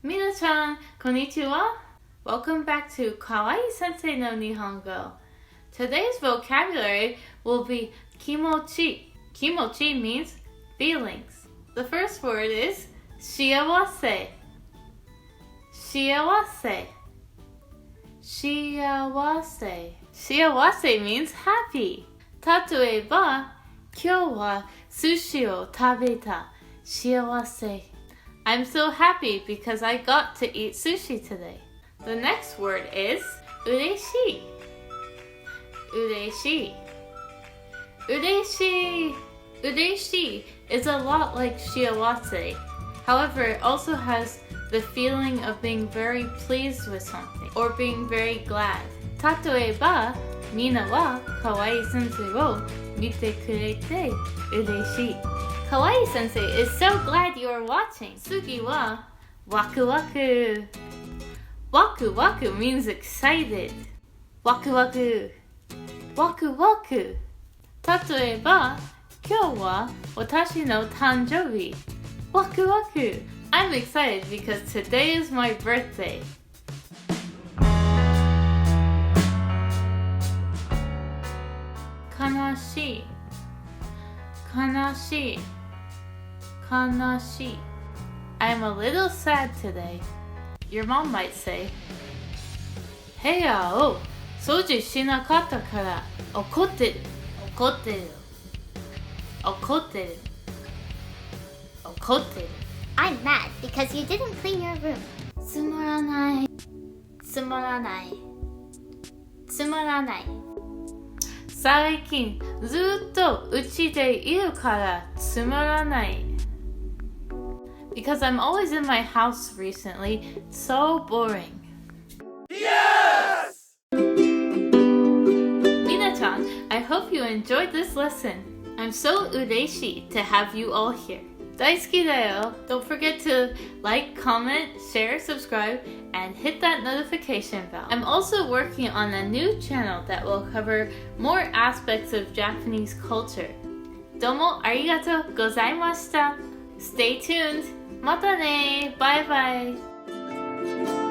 Minna-chan, konnichiwa. Welcome back to Kawaii Sensei no Nihongo. Today's vocabulary will be Kimochi. Kimochi means feelings. The first word is shiawase. Shiawase. Shiawase. Shiawase means happy. Tatoeba, kyou wa sushi o tabeta. Shiawase. I'm so happy because I got to eat sushi today. The next word is ureshi. Ureshi. Ureshi. Ureshi is a lot like shiawase. However, it also has the feeling of being very pleased with something or being very glad. Tatoeba, Minna wa Kawaii Sensei wo mite kurete ureshi. Kawaii Sensei is so glad you are watching. Sugi wa waku waku. Waku waku means excited. Waku waku. Waku waku. Tatoeba, kyou wa watashi no tanjoubi. Waku waku. I'm excited because today is my birthday. Kanashi. Kanashi. Kanashi. I'm a little sad today. Your mom might say, Heya o souji shinakatta kara okotteru. Okotteru. Okotteru. Okotteru. I'm mad because you didn't clean your room. Tsumoranai. Tsumoranai. Tsumoranai. 最近ずっと家でいるからつまらない Because I'm always in my house recently, it's so boring. Yes! Minna-chan, I hope you enjoyed this lesson. I'm so ureshi to have you all here. 大好きだよ. Don't forget to like, comment, share, subscribe, and hit that notification bell. I'm also working on a new channel that will cover more aspects of Japanese culture. どうもありがとうございました. Stay tuned. またね. Bye bye.